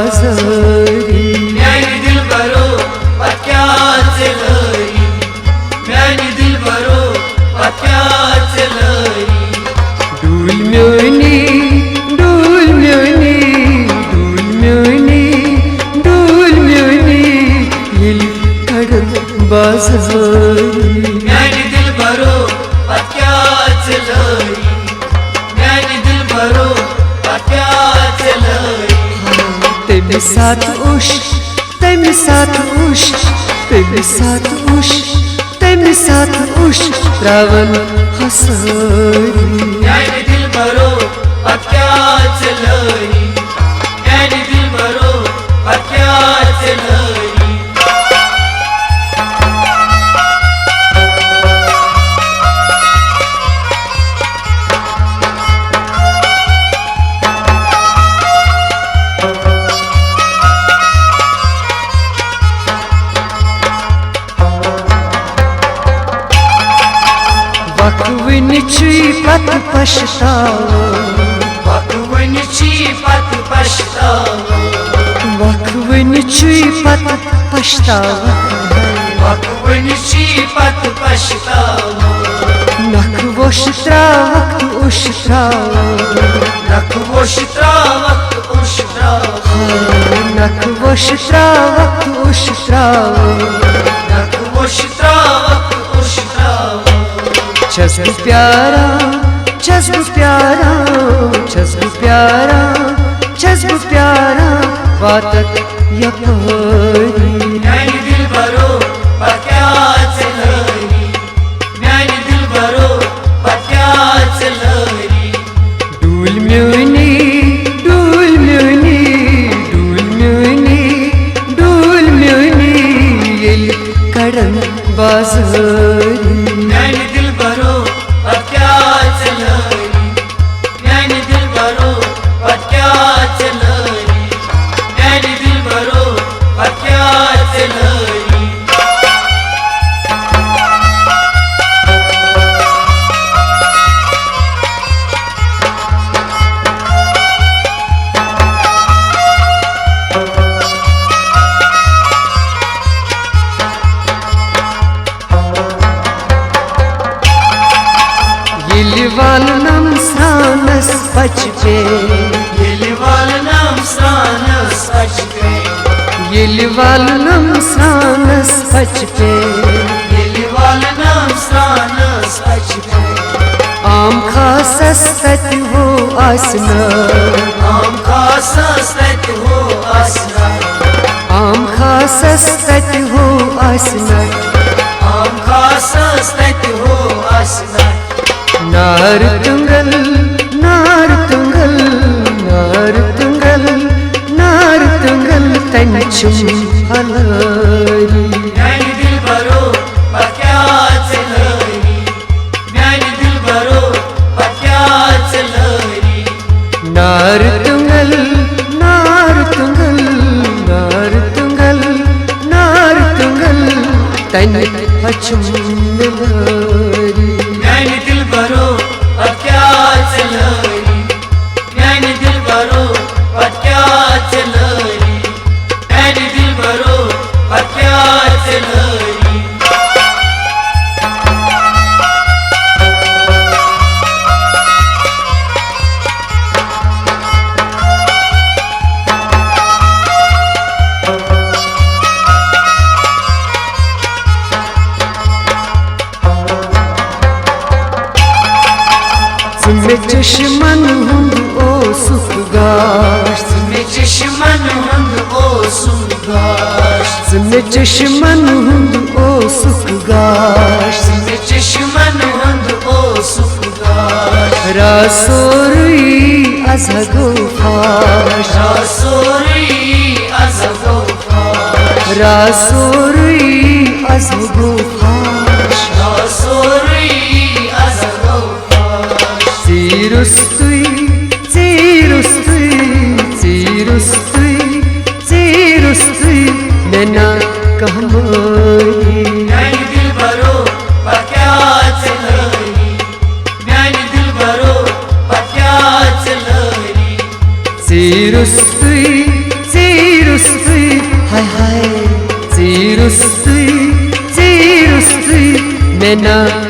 बाजारी म्यानी दिलबरो पक्याच लरी म्यानी दिलबरो पक्याच लरी डूल म्योनी डूल म्योनी डूल म्योनी डूल म्योनी येल कडन बाजारी म्यानी दिलबरो पक्याच लरी म्यानी दिलबरो पक्याच लरी तेरे साथ उश तेरे साथ उश तेरे साथ उश तेरे साथ उश रावण हसारी म्यानी दिलबरो पक्याच लरी म्यानी दिलबरो पक्याच लरी वक्वनिची पत पछतावा वक्वनिची पत पछतावा वक्वनिची पत पछतावा वक्वनिची पत पछतावा नखवोश त्रावक्त उश त्रावा नखवोश त्रावक्त उश त्रावा नखवोश त्रावक्त उश त्रावा नखवोश त्रावक्त उश त्रावा जज्ब प्यारा जज्ब प्यारा जज्ब प्यारा जज्ब प्यारा वातक यपरी म्यानी दिलबरो पक्याच लरी म्यानी दिलबरो पक्याच लरी डूल म्योनी डूल म्योनी डूल म्योनी डूल म्योनी येल कडन बाजारी म्यानी दिलबरो पक्याच लरी म्यानी दिलबरो पक्याच लरी म्यानी दिलबरो पक्याच लरी Yelivalnam sranas pachpe Yelivalnam sranas pachpe Yelivalnam sranas pachpe Yelivalnam sranas pachpe Aam khasas tat ho asna Aam khasas tat ho asna Aam khasas tat ho asna Aam khasas tat ho asna Nar tungal nar tungal nar tungal nar tungal tanchum halari म्यानी Dilbaro पक्याच लरी म्यानी दिलबरो पक्याच लरी nar tungal nar tungal nar tungal nar tungal tanchum halari म्यानी Dilbaro पक्याच लरी म्यानी दिलबरो पक्याच लरी म्यानी दिलबरो पक्याच लरी Zimme çeşmen hundu o sufgaş Zimme çeşmen hundu o sufgaş Zimme çeşmen hundu o sufgaş Zimme çeşmen hundu o sufgaş Rasori azhago faş Rasori azhago faş Rasori azhago faş Rasori azhago faş Zirustui zirustui zirustui zirustui nena kahmari म्यानी Dilbaro पक्याच लरी म्यानी दिलबरो पक्याच लरी Zirustui नैना